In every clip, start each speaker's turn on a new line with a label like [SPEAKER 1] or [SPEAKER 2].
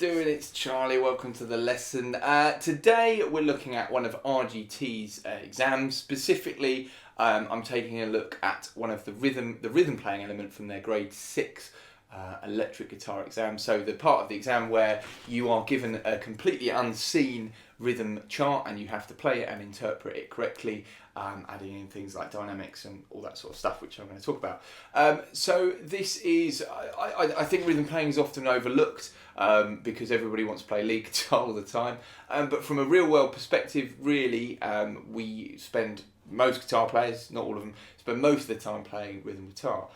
[SPEAKER 1] doing? It's Charlie. Welcome to the lesson. Today we're looking at one of RGT's exams. Specifically, I'm taking a look at one of the rhythm playing element from their grade 6 electric guitar exam. So the part of the exam where you are given a completely unseen rhythm chart and you have to play it and interpret it correctly, adding in things like dynamics and all that sort of stuff, which I'm going to talk about. So this is, I think rhythm playing is often overlooked because everybody wants to play lead guitar all the time. But from a real world perspective, really, we spend, most guitar players, not all of them, spend most of the time playing rhythm guitar.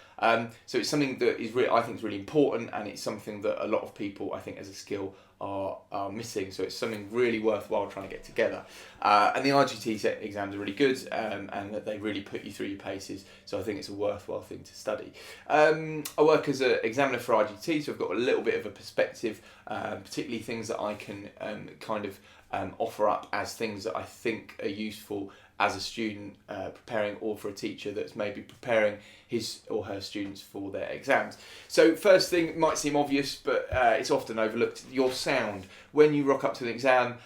[SPEAKER 1] So it's something that is I think is really important, and it's something that a lot of people, I think, as a skill are missing. So it's something really worthwhile trying to get together. And the RGT exams are really good, and that they really put you through your paces. So I think it's a worthwhile thing to study. I work as an examiner for RGT, so I've got a little bit of a perspective, particularly things that I can offer up as things that I think are useful as a student preparing, or for a teacher that's maybe preparing his or her students for their exams. So first thing might seem obvious, but it's often overlooked: your sound. When you rock up to an exam,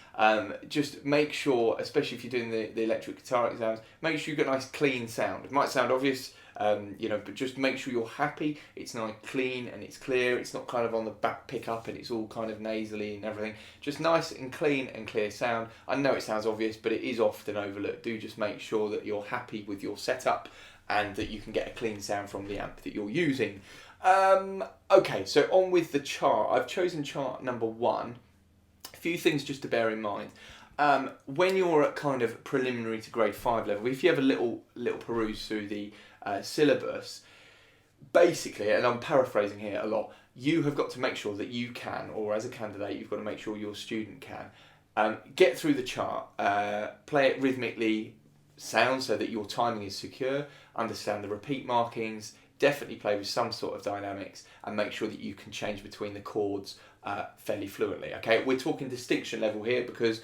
[SPEAKER 1] just make sure, especially if you're doing the electric guitar exams, make sure you've got a nice clean sound. It might sound obvious, but just make sure you're happy. It's nice, clean, and it's clear. It's not kind of on the back pickup and it's all kind of nasally and everything. Just nice and clean and clear sound. I know it sounds obvious, but it is often overlooked. Do just make sure that you're happy with your setup and that you can get a clean sound from the amp that you're using. Okay, so on with the chart. I've chosen chart number 1. A few things just to bear in mind. When you're at kind of preliminary to grade 5 level, if you have a little peruse through the syllabus, basically, and I'm paraphrasing here a lot, you have got to make sure that you can, or as a candidate, you've got to make sure your student can, get through the chart, play it rhythmically, sound so that your timing is secure, understand the repeat markings, definitely play with some sort of dynamics, and make sure that you can change between the chords fairly fluently. Okay, we're talking distinction level here because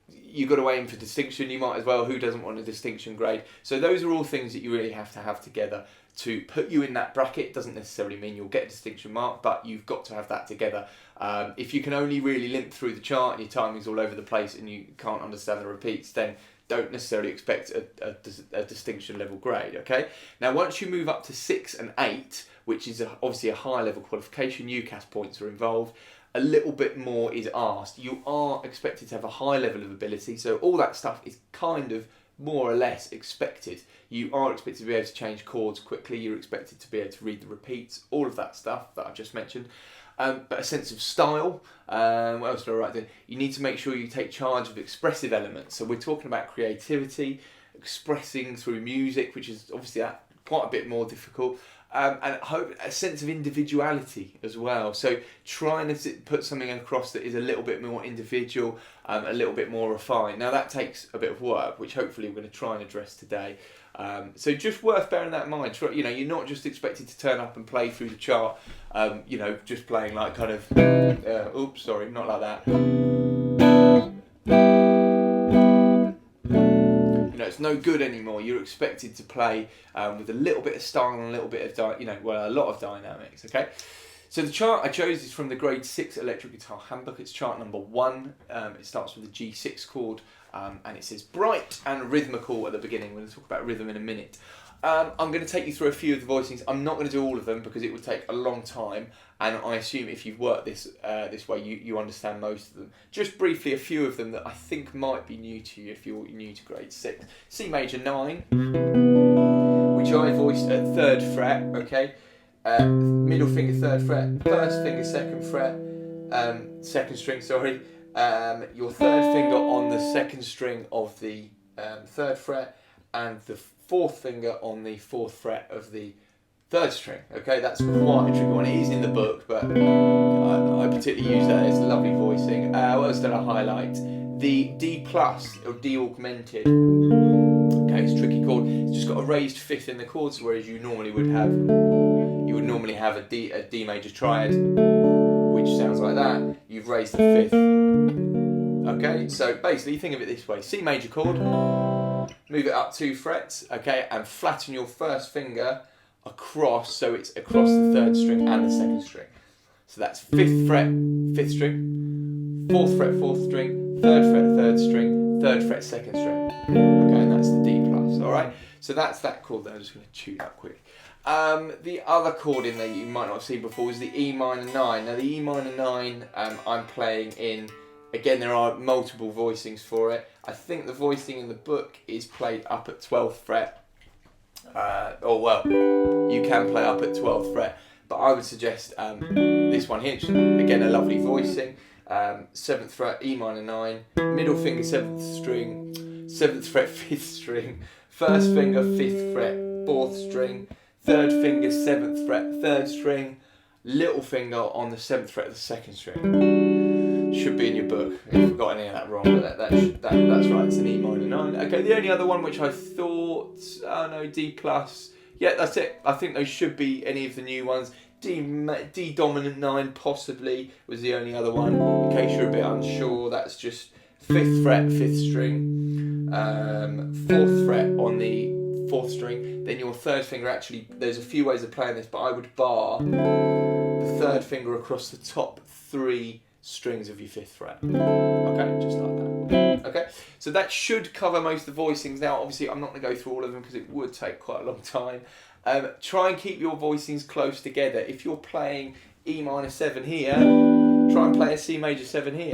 [SPEAKER 1] you've got to aim for distinction. You might as well. Who doesn't want a distinction grade? So those are all things that you really have to have together to put you in that bracket. Doesn't necessarily mean you'll get a distinction mark, but you've got to have that together. If you can only really limp through the chart and your timing's all over the place and you can't understand the repeats, then don't necessarily expect a distinction level grade. Okay. Now, once you move up to 6 and 8, which is obviously a high level qualification, UCAS points are involved. A little bit more is asked. You are expected to have a high level of ability, so all that stuff is kind of more or less expected. You are expected to be able to change chords quickly, you're expected to be able to read the repeats, all of that stuff that I've just mentioned. But a sense of style, what else do I write there? You need to make sure you take charge of expressive elements. So we're talking about creativity, expressing through music, which is obviously quite a bit more difficult. And a sense of individuality as well. So trying to put something across that is a little bit more individual, a little bit more refined. Now that takes a bit of work, which hopefully we're going to try and address today. So just worth bearing that in mind. You're not just expected to turn up and play through the chart, just playing like kind of, oops, sorry, not like that. It's no good anymore. You're expected to play with a little bit of style and a little bit of, a lot of dynamics. Okay, so the chart I chose is from the grade 6 electric guitar handbook. It's chart number 1. It starts with the G6 chord, and it says bright and rhythmical at the beginning. We're going to talk about rhythm in a minute. I'm going to take you through a few of the voicings. I'm not going to do all of them because it would take a long time, and I assume if you've worked this way, you understand most of them. Just briefly, a few of them that I think might be new to you if you're new to grade 6. C major 9, which I voiced at 3rd fret, okay? Middle finger 3rd fret, first finger 2nd fret, 2nd string, sorry. Your 3rd finger on the 2nd string of the 3rd fret, and the 4th finger on the 4th fret of the 3rd string. Okay, that's quite a tricky one. It is in the book, but I particularly use that. It's lovely voicing. What else did I highlight? The D plus or D augmented. Okay, it's a tricky chord. It's just got a raised 5th in the chords, whereas you normally would have a D major triad, which sounds like that. You've raised the 5th. Okay, so basically think of it this way: C major chord. Move it up 2 frets, okay, and flatten your 1st finger across, so it's across the 3rd string and the 2nd string. So that's 5th fret, 5th string, 4th fret, 4th string, 3rd fret, 3rd string, 3rd fret, 2nd string. Okay, and that's the D plus. All right. So that's that chord there. I'm just going to tune that quick. The other chord in there you might not have seen before is the E minor 9. Now the E minor 9 I'm playing in, again there are multiple voicings for it. I think the voicing in the book is played up at 12th fret. Or well, you can play up at 12th fret, but I would suggest this one here. Again, a lovely voicing. 7th fret, E minor 9, middle finger 7th string, 7th fret 5th string, 1st finger 5th fret 4th string, 3rd finger 7th fret 3rd string, little finger on the 7th fret of the 2nd string. Should be in your book if you've got any of that wrong, but that's right, it's an E minor 9. Okay, the only other one which I thought, oh no, D plus, yeah, that's it. I think those should be any of the new ones. D dominant 9 possibly was the only other one, in case you're a bit unsure. That's just 5th fret 5th string, 4th fret on the 4th string, then your 3rd finger, actually there's a few ways of playing this, but I would bar the 3rd finger across the top 3 strings of your 5th fret. Okay, just like that. Okay, so that should cover most of the voicings. Now obviously I'm not going to go through all of them because it would take quite a long time. Try and keep your voicings close together. If you're playing E minor 7 here, try and play a C major 7 here,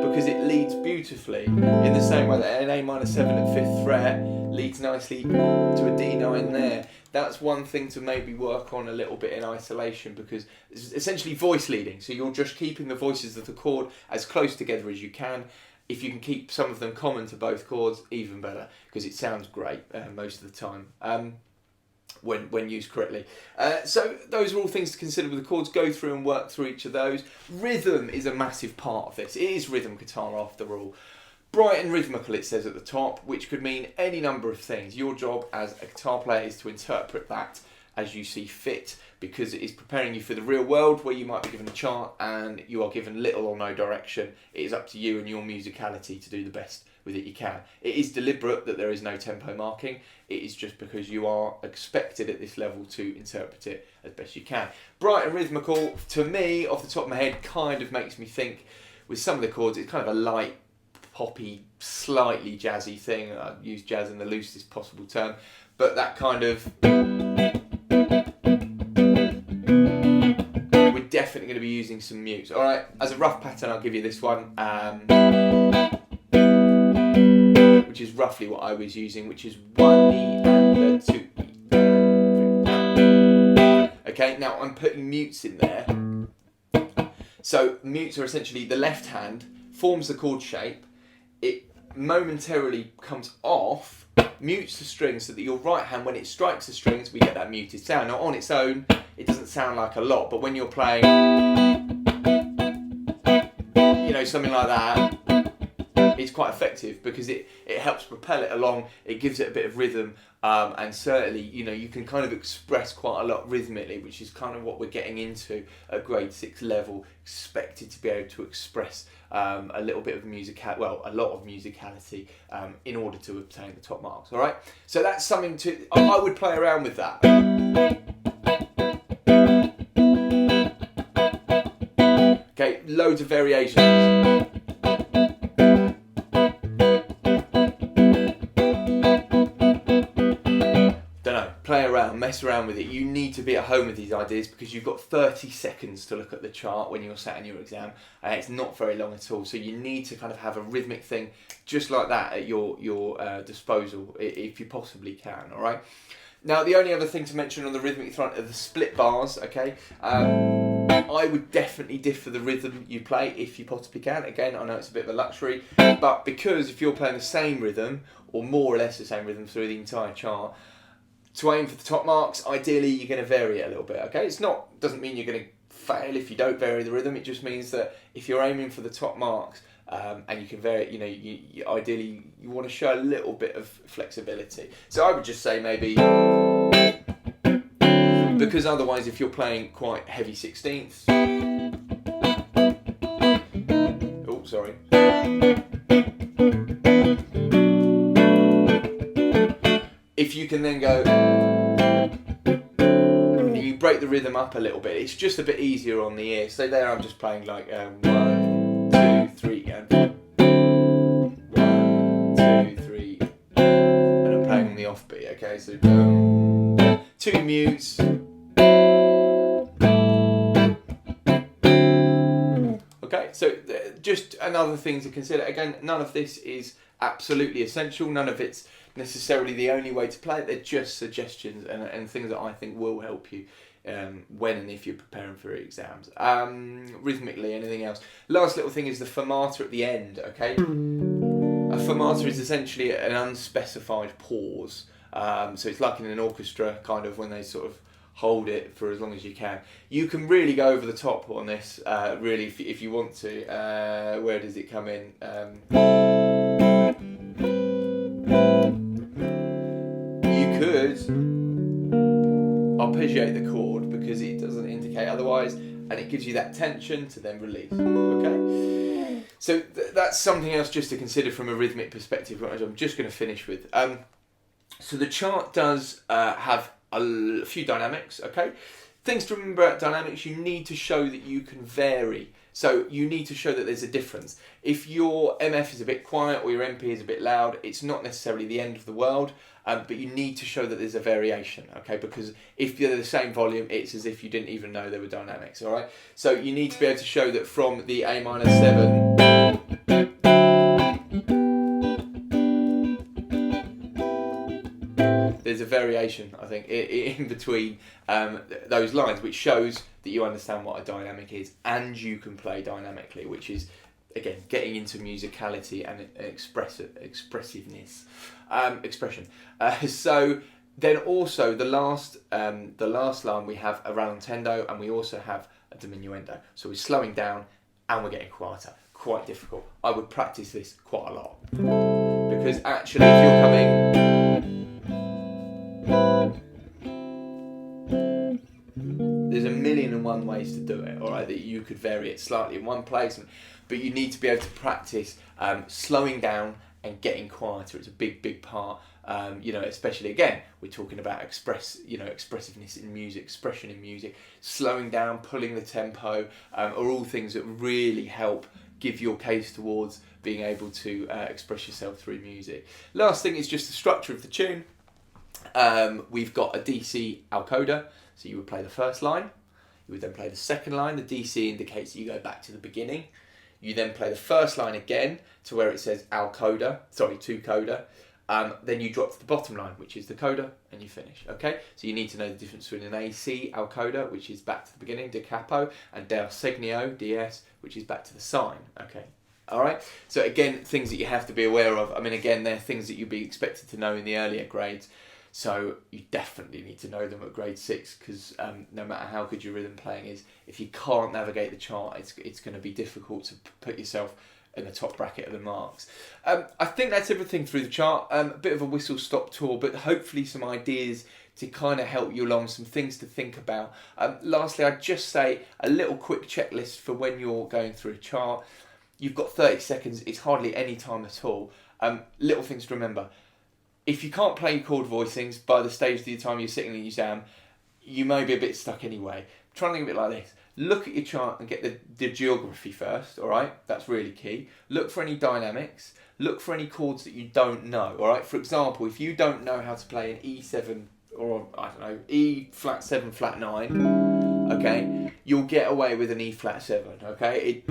[SPEAKER 1] because it leads beautifully in the same way that an A minor 7 at 5th fret leads nicely to a D9 there. That's one thing to maybe work on a little bit in isolation, because it's essentially voice leading. So you're just keeping the voices of the chord as close together as you can. If you can keep some of them common to both chords, even better, because it sounds great most of the time. When used correctly. So those are all things to consider with the chords. Go through and work through each of those. Rhythm is a massive part of this. It is rhythm guitar after all. Bright and rhythmical, it says at the top, which could mean any number of things. Your job as a guitar player is to interpret that as you see fit, because it is preparing you for the real world where you might be given a chart and you are given little or no direction. It is up to you and your musicality to do the best with it you can. It is deliberate that there is no tempo marking. It is just because you are expected at this level to interpret it as best you can. Bright and rhythmical, to me, off the top of my head, kind of makes me think, with some of the chords, it's kind of a light, poppy, slightly jazzy thing. I use jazz in the loosest possible term, but that kind of... We're definitely going to be using some mutes. All right, as a rough pattern, I'll give you this one. Which is roughly what I was using, which is 1 E and a 2 E. Okay, now I'm putting mutes in there. So mutes are essentially the left hand forms the chord shape, it momentarily comes off, mutes the strings so that your right hand, when it strikes the strings, we get that muted sound. Now on its own, it doesn't sound like a lot, but when you're playing, you know, something like that, it's quite effective because it helps propel it along, it gives it a bit of rhythm, and certainly, you know, you can kind of express quite a lot rhythmically, which is kind of what we're getting into at grade 6 level, expected to be able to express a little bit of a lot of musicality in order to obtain the top marks. All right, so that's something to, I would play around with that. Okay, loads of variations. Play around, mess around with it. You need to be at home with these ideas because you've got 30 seconds to look at the chart when you're sat in your exam. It's not very long at all, so you need to kind of have a rhythmic thing just like that at your disposal if you possibly can. All right. Now the only other thing to mention on the rhythmic front are the split bars. Okay. I would definitely differ the rhythm you play if you possibly can. Again, I know it's a bit of a luxury, but because if you're playing the same rhythm or more or less the same rhythm through the entire chart, to aim for the top marks, ideally you're going to vary it a little bit. Okay, doesn't mean you're going to fail if you don't vary the rhythm. It just means that if you're aiming for the top marks and you can vary, you know, you ideally you want to show a little bit of flexibility. So I would just say maybe, because otherwise if you're playing quite heavy 16ths, oh sorry. If you can then go, you break the rhythm up a little bit. It's just a bit easier on the ear. So there I'm just playing like 1, 2, 3, and 1, 2, 3, and I'm playing on the offbeat. Okay, so 2 mutes. Okay, so just another thing to consider. Again, none of this is absolutely essential. None of it's necessarily the only way to play it. They're just suggestions and things that I think will help you when and if you're preparing for exams. Rhythmically, anything else. Last little thing is the fermata at the end, okay? A fermata is essentially an unspecified pause. So it's like in an orchestra, kind of, when they sort of hold it for as long as you can. You can really go over the top on this, really, if you want to. Where does it come in? You could arpeggiate the chord because it doesn't indicate otherwise, and it gives you that tension to then release. Okay, so that's something else just to consider from a rhythmic perspective, which I'm just going to finish with. So the chart does have a few dynamics, okay? Things to remember about dynamics: you need to show that you can vary. So you need to show that there's a difference. If your MF is a bit quiet or your MP is a bit loud, it's not necessarily the end of the world, but you need to show that there's a variation, okay? Because if they're the same volume, it's as if you didn't even know there were dynamics, all right? So you need to be able to show that from the A minor 7, there's a variation, I think, in between those lines, which shows that you understand what a dynamic is and you can play dynamically, which is, again, getting into musicality and expressiveness, expression. So then also the last line we have a rallentando, and we also have a diminuendo. So we're slowing down and we're getting quieter. Quite difficult. I would practice this quite a lot because actually, if you're coming. There's a million and one ways to do it, all right, that you could vary it slightly in one place, but you need to be able to practice slowing down and getting quieter. It's a big part, especially, again, we're talking about expressiveness in music, expression in music. Slowing down, pulling the tempo are all things that really help give your case towards being able to express yourself through music. Last thing is just the structure of the tune. We've got a DC al coda, so you would play the first line, you would then play the second line. The DC indicates that you go back to the beginning. You then play the first line again to where it says to coda. Then you drop to the bottom line, which is the coda, and you finish. Okay, so you need to know the difference between an AC al coda, which is back to the beginning, da capo, and del segno, DS, which is back to the sign. Okay. All right. So again, things that you have to be aware of. I mean, again, they're things that you'd be expected to know in the earlier grades. So you definitely need to know them at grade 6, because no matter how good your rhythm playing is, if you can't navigate the chart, it's going to be difficult to put yourself in the top bracket of the marks. I think that's everything through the chart. A bit of a whistle-stop tour, but hopefully some ideas to kind of help you along, some things to think about. Lastly, I'd just say a little quick checklist for when you're going through a chart. You've got 30 seconds. It's hardly any time at all. Little things to remember. If you can't play chord voicings by the stage of the time you're sitting in the exam, you may be a bit stuck anyway. Try and think of it like this. Look at your chart and get the geography first, all right? That's really key. Look for any dynamics. Look for any chords that you don't know, all right? For example, if you don't know how to play an E7 or, I don't know, E flat 7, flat 9, okay, you'll get away with an E flat 7, okay?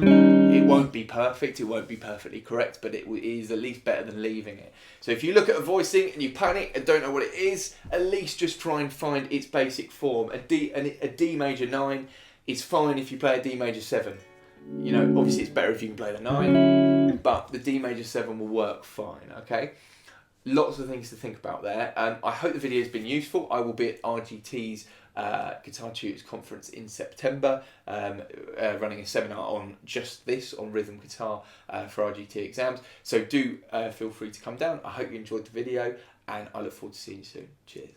[SPEAKER 1] It won't be perfect, it won't be perfectly correct, but it is at least better than leaving it. So if you look at a voicing and you panic and don't know what it is, at least just try and find its basic form. A D major 9 is fine if you play a D major 7. You know, obviously it's better if you can play the 9, but the D major 7 will work fine, okay? Lots of things to think about there. I hope the video has been useful. I will be at RGT's Guitar Tutors Conference in September, running a seminar on just this, on rhythm guitar for RGT exams. So do feel free to come down. I hope you enjoyed the video, and I look forward to seeing you soon. Cheers.